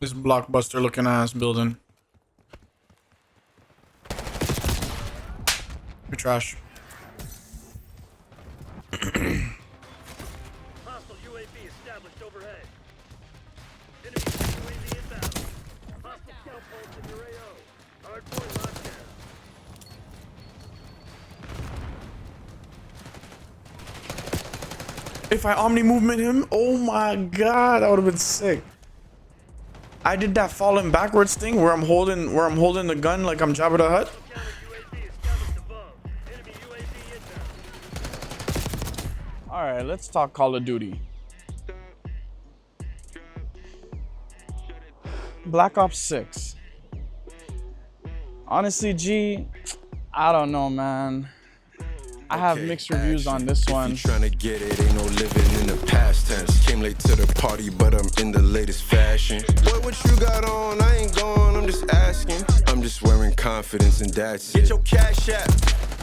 This blockbuster looking ass building. You're trash. Hostile UAV established overhead. Enemy UAV inbound. Hostile scout pulse in your AO. Hardpoint lockdown. If I omni movement him, oh my god, that would have been sick. I did that falling backwards thing where I'm holding the gun like I'm Jabba the Hutt. Counter UAV established above. Enemy UAV inbound. All right, let's talk Call of Duty. Black Ops 6. Honestly, G, I don't know, man. I have mixed reviews on this one. If you tryna get it, ain't no living in the past tense. Came late to the party, but I'm in the latest fashion. Boy, what you got on? I ain't going, I'm just asking. I'm just wearing confidence and that's it. Get your cash app.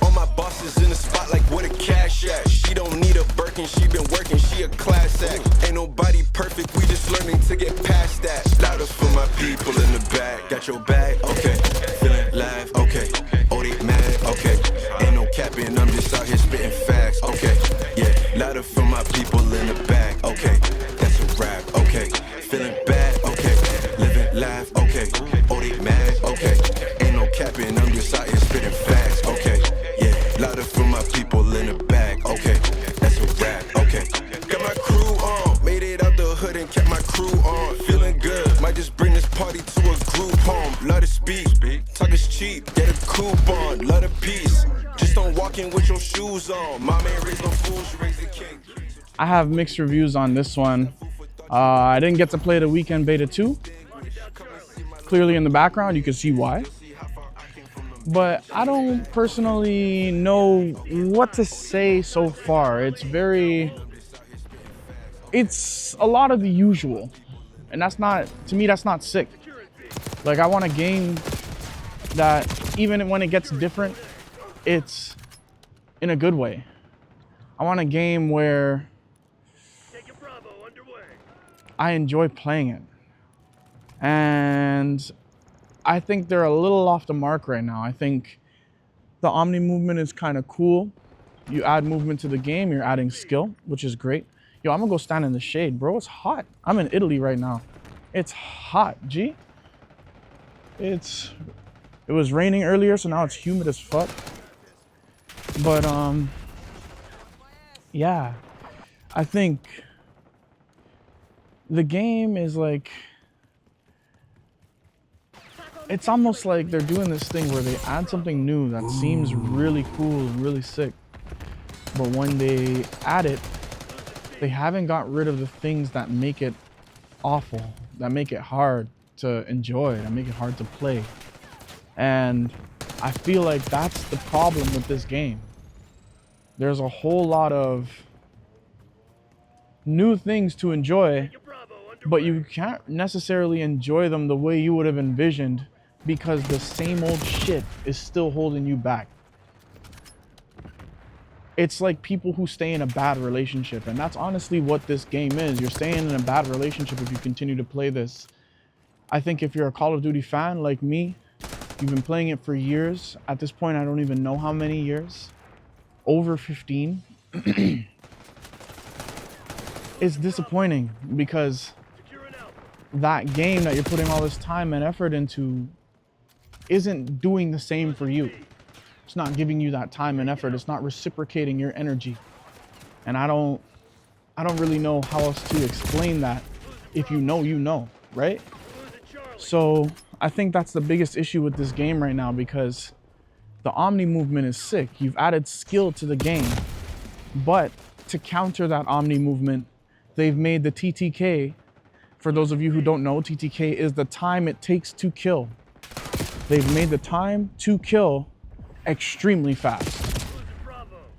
All my bosses in the spot like where the cash at. She don't need a Birkin, she been working, she a class act. Ain't nobody perfect, we just learning to get past that. Louder for my people in the back. Got your bag? Okay. Feeling live? Okay. Oh, they mad? Okay. Ain't no capping, I'm just out here spitting facts. Okay. Yeah, louder for my people in the back. Okay. That's a rap. Okay. Feeling bad? Okay. Living life? Okay. Oh, they mad? Okay. Ain't no capping, I'm just out here spitting facts. Okay. Yeah, louder for my people in the back. Okay. That's a rap. Okay. Got my crew on. Made it out the hood and kept my crew on. Feeling good. Might just bring this party to a group home. Love to speak. Talk is cheap. Get a coupon. Love the peace. Just don't walk in with your shoes on. Mom ain't raised no fools, raised a king. I have mixed reviews on this one. I didn't get to play the weekend beta 2. Clearly in the background, you can see why. But I don't personally know what to say so far. It's a lot of the usual. And that's not, to me, that's not sick. Like, I want a game that even when it gets different, it's in a good way. I want a game where I enjoy playing it. And I think they're a little off the mark right now. I think the Omni movement is kind of cool. You add movement to the game, you're adding skill, which is great. Yo, I'm gonna go stand in the shade, bro. It's hot. I'm in Italy right now. It's hot, G. It was raining earlier, so now it's humid as fuck. But yeah, I think the game is like, it's almost like they're doing this thing where they add something new that seems really cool and really sick. But when they add it, they haven't got rid of the things that make it awful, that make it hard to enjoy, that make it hard to play. And I feel like that's the problem with this game. There's a whole lot of new things to enjoy, but you can't necessarily enjoy them the way you would have envisioned because the same old shit is still holding you back. It's like people who stay in a bad relationship, and that's honestly what this game is. You're staying in a bad relationship if you continue to play this. I think if you're a Call of Duty fan like me, you've been playing it for years. At this point, I don't even know how many years. Over 15. It's disappointing because that game that you're putting all this time and effort into isn't doing the same for you. It's not giving you that time and effort. It's not reciprocating your energy. And I don't really know how else to explain that. If you know, right? So I think that's the biggest issue with this game right now, because the Omni movement is sick. You've added skill to the game, but to counter that Omni movement, they've made the TTK. For those of you who don't know, TTK is the time it takes to kill. They've made the time to kill extremely fast.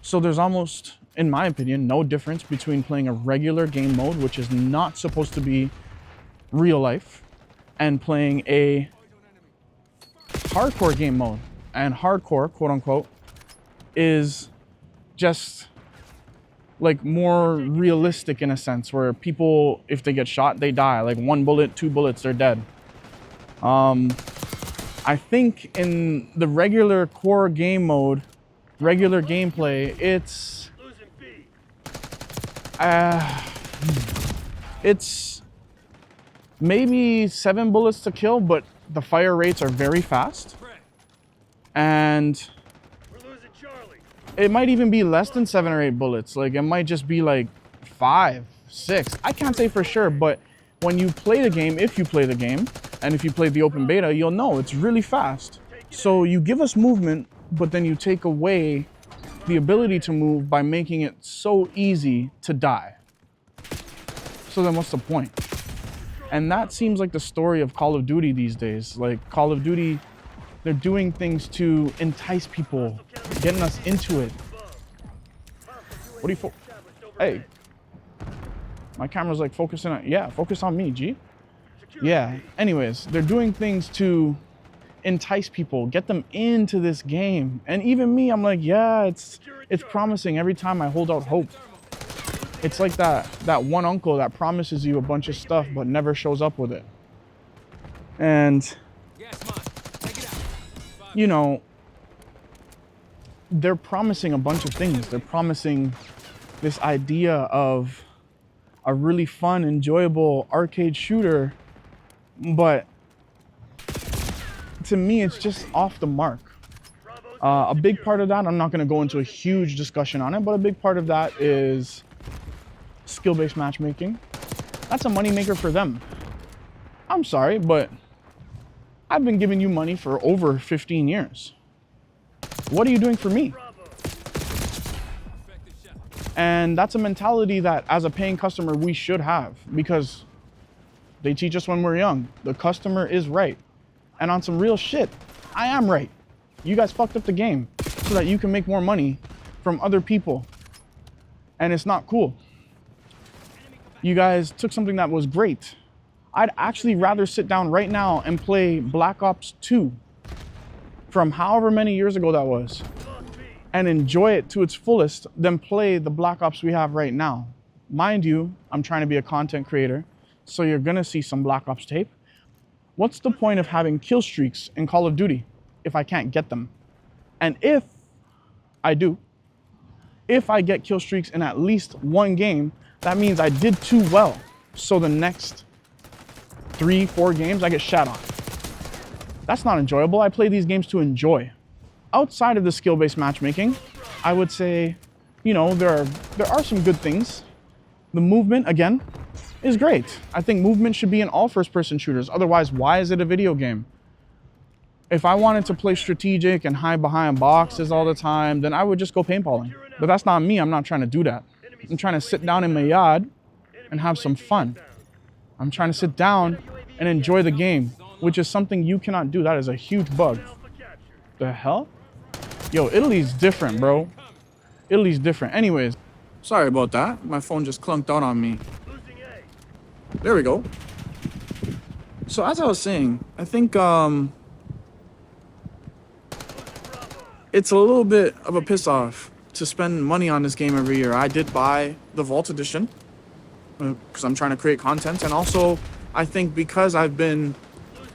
So there's almost, in my opinion, no difference between playing a regular game mode, which is not supposed to be real life, and playing a hardcore game mode. And hardcore, quote unquote, is just like more realistic in a sense, where people, if they get shot, they die. Like 1 bullet, 2 bullets, they're dead. I think in the regular core game mode, regular gameplay, it's maybe 7 bullets to kill, but the fire rates are very fast. And it might even be less than 7 or 8 bullets. Like, it might just be like 5, 6. I can't say for sure, but when you play the game, if you play the game, and if you play the open beta, you'll know it's really fast. So you give us movement, but then you take away the ability to move by making it so easy to die. So then what's the point? And that seems like the story of Call of Duty these days. Like, Call of Duty, they're doing things to entice people, getting us into it. What do you Hey, my camera's like focusing on, yeah, focus on me, G. Yeah, anyways, they're doing things to entice people, get them into this game. And even me, I'm like, yeah, it's promising every time I hold out hope. It's like that one uncle that promises you a bunch of stuff but never shows up with it. And you know, they're promising a bunch of things. They're promising this idea of a really fun, enjoyable arcade shooter, but to me, it's just off the mark. A big part of that, I'm not going to go into a huge discussion on it, but a big part of that is skill-based matchmaking. That's a moneymaker for them. I'm sorry, but I've been giving you money for over 15 years. What are you doing for me? And that's a mentality that as a paying customer, we should have, because they teach us when we're young. The customer is right. And on some real shit, I am right. You guys fucked up the game so that you can make more money from other people. And it's not cool. You guys took something that was great. I'd actually rather sit down right now and play Black Ops 2 from however many years ago that was and enjoy it to its fullest than play the Black Ops we have right now. Mind you, I'm trying to be a content creator, so you're gonna see some Black Ops tape. What's the point of having kill streaks in Call of Duty if I can't get them? And if I do, if I get kill streaks in at least one game, that means I did too well. So the next 3, 4 games, I get shat on. That's not enjoyable. I play these games to enjoy. Outside of the skill-based matchmaking, I would say, you know, there are some good things. The movement, again, is great. I think movement should be in all first-person shooters. Otherwise, why is it a video game? If I wanted to play strategic and hide behind boxes all the time, then I would just go paintballing. But that's not me. I'm not trying to do that. I'm trying to sit down in my yard and have some fun. I'm trying to sit down and enjoy the game, which is something you cannot do. That is a huge bug. The hell? Yo, Italy's different, bro. Italy's different. Anyways, sorry about that. My phone just clunked out on me. There we go. So as I was saying, I think it's a little bit of a piss off to spend money on this game every year. I did buy the Vault Edition because I'm trying to create content, and also I think because I've been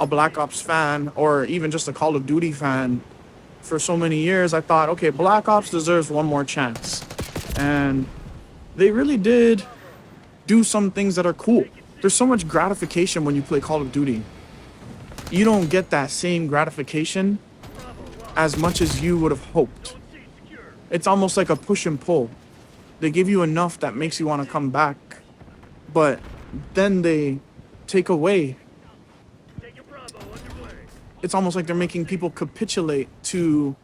a Black Ops fan or even just a Call of Duty fan for so many years, I thought, okay, Black Ops deserves one more chance. And they really did do some things that are cool. There's so much gratification when you play Call of Duty. You don't get that same gratification as much as you would have hoped. It's almost like a push and pull. They give you enough that makes you want to come back, but then they take away. It's almost like they're making people capitulate to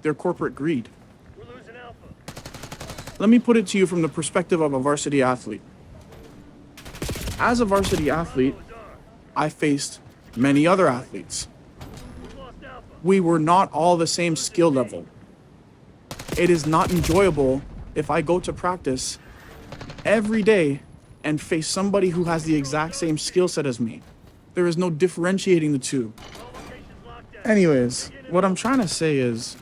their corporate greed. Let me put it to you from the perspective of a varsity athlete. As a varsity athlete, I faced many other athletes. We were not all the same skill level. It is not enjoyable if I go to practice every day and face somebody who has the exact same skill set as me. There is no differentiating the two. Anyways, what I'm trying to say is,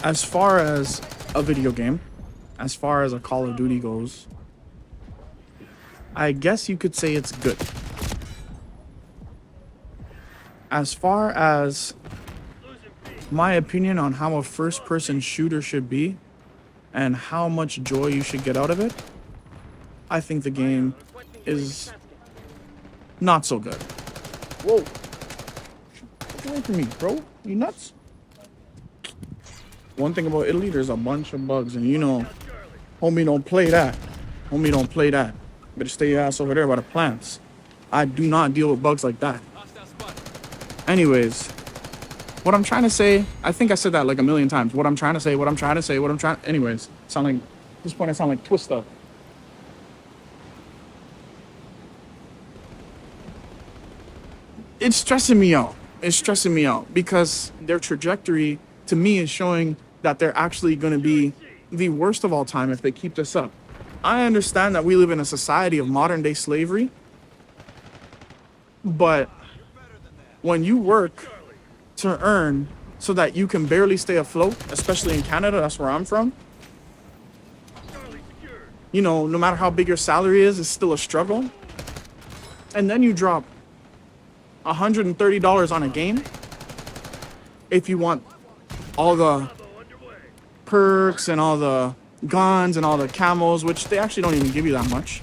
As far as a video game, as far as a Call of Duty goes, I guess you could say it's good. As far as my opinion on how a first-person shooter should be and how much joy you should get out of it, I think the game is not so good. Whoa. Get away from me, bro. You nuts? One thing about Italy, there's a bunch of bugs, and you know, homie don't play that. Homie don't play that. Better stay your ass over there by the plants. I do not deal with bugs like that. Anyways, what I'm trying to say, I think I said that like a million times. What I'm trying to say, anyways, at this point I sound like Twista. It's stressing me out. It's stressing me out because their trajectory to me is showing that they're actually going to be the worst of all time if they keep this up. I understand that we live in a society of modern day slavery, but when you work to earn so that you can barely stay afloat, especially in Canada, that's where I'm from, you know, no matter how big your salary is, it's still a struggle. And then you drop $130 on a game if you want all the perks and all the guns and all the camos, which they actually don't even give you that much.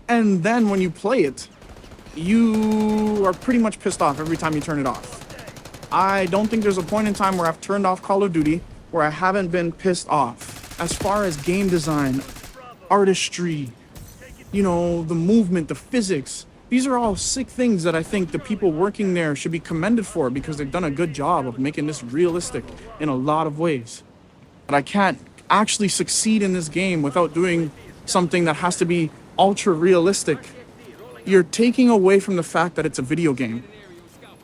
And then when you play it, you are pretty much pissed off every time you turn it off. I don't think there's a point in time where I've turned off Call of Duty where I haven't been pissed off. As far as game design, artistry, you know, the movement, the physics, these are all sick things that I think the people working there should be commended for because they've done a good job of making this realistic in a lot of ways. But I can't actually succeed in this game without doing something that has to be ultra realistic. You're taking away from the fact that it's a video game.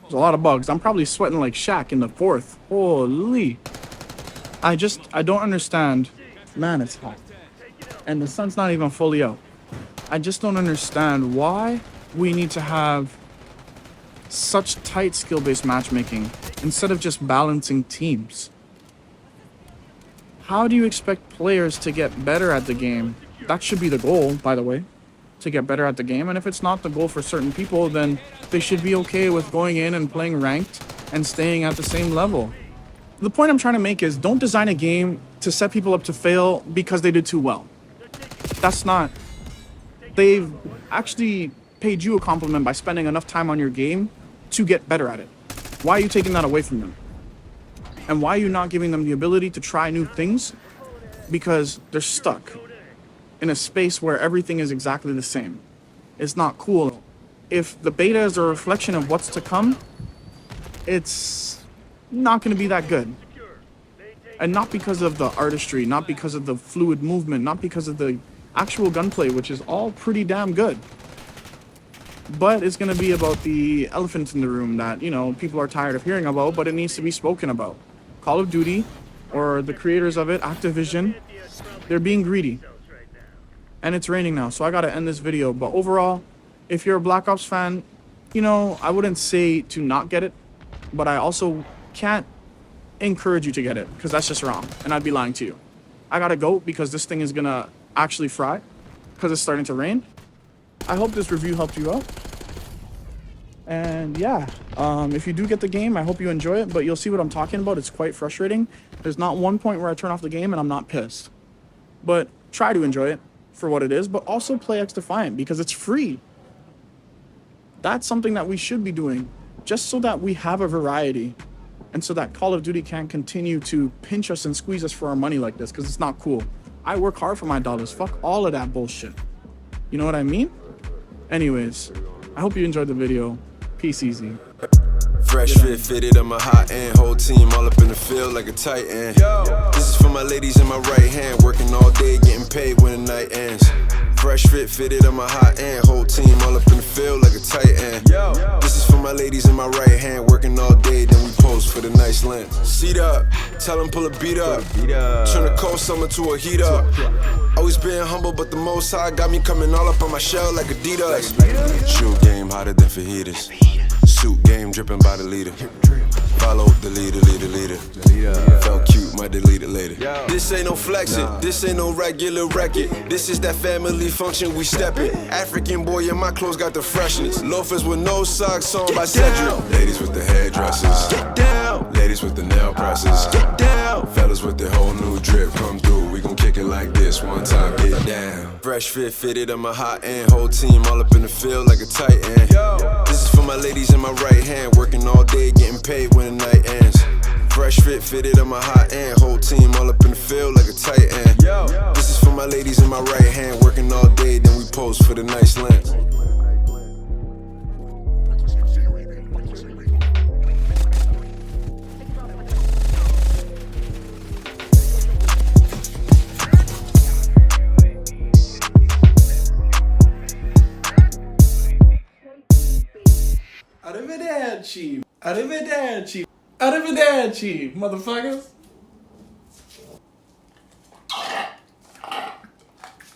There's a lot of bugs. I'm probably sweating like Shaq in the fourth. Holy. I don't understand. Man, it's hot. And the sun's not even fully out. I just don't understand why we need to have such tight skill-based matchmaking instead of just balancing teams. How do you expect players to get better at the game? That should be the goal, by the way, to get better at the game. And if it's not the goal for certain people, then they should be okay with going in and playing ranked and staying at the same level. The point I'm trying to make is don't design a game to set people up to fail because they did too well. That's not... They've actually paid you a compliment by spending enough time on your game to get better at it. Why are you taking that away from them? And why are you not giving them the ability to try new things? Because they're stuck in a space where everything is exactly the same. It's not cool. If the beta is a reflection of what's to come, it's not going to be that good. And not because of the artistry, not because of the fluid movement, not because of the actual gunplay, which is all pretty damn good. But it's going to be about the elephant in the room that, you know, people are tired of hearing about, but it needs to be spoken about. Call of Duty, or the creators of it, Activision, they're being greedy. And it's raining now, so I got to end this video. But overall, if you're a Black Ops fan, you know, I wouldn't say to not get it, but I also can't encourage you to get it, because that's just wrong, and I'd be lying to you. I got to go because this thing is going to actually fry, because it's starting to rain. I hope this review helped you out. And yeah, if you do get the game, I hope you enjoy it, but you'll see what I'm talking about. It's quite frustrating. There's not one point where I turn off the game and I'm not pissed. But try to enjoy it for what it is, but also play X Defiant because it's free. That's something that we should be doing, just so that we have a variety and so that Call of Duty can't continue to pinch us and squeeze us for our money like this, because it's not cool. I work hard for my dollars. Fuck all of that bullshit. You know what I mean? Anyways, I hope you enjoyed the video. Peace easy. Fresh fit fitted, I'm a hot end. Whole team all up in the field like a tight end. This is for my ladies in my right hand, working all day, getting paid when the night ends. Fresh fit fitted, I'm a hot end. Whole team all up in the field like a tight end. This is for my ladies in my right hand, working all day, then we pose for the nice lens. Seat up, tell them pull a beat up. Turn the cold summer to a heat up. Always being humble, but the most high got me coming all up on my shell like Adidas. Shoe game hotter than fajitas. Suit game dripping by the leader. Follow the leader. Felt cute, might delete it later. This ain't no flexing, this ain't no regular record. This is that family function we steppin'. African boy in my clothes got the freshness. Loafers with no socks on by Cedric. Ladies with the hairdressers. Get down. Ladies with the nail presses. Get down. Fellas with their whole new drip. Come through, we gon' kick it like this. One time, get down. Fresh fit fitted on my hot end. Whole team all up in the field like a tight end. This is for my ladies in my right hand. Working all day, getting paid when the night ends. Fresh fit fitted on my hot end. Whole team all up in the field like a tight end. This is for my ladies in my right hand. Working all day, then we pose for the nice lens. Arivederci. Arivederci. Arivederci, motherfuckers.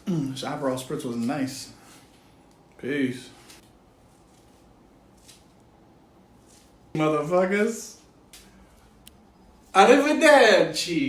This Aperol Spritz was nice. Peace. Motherfuckers. Arivederci.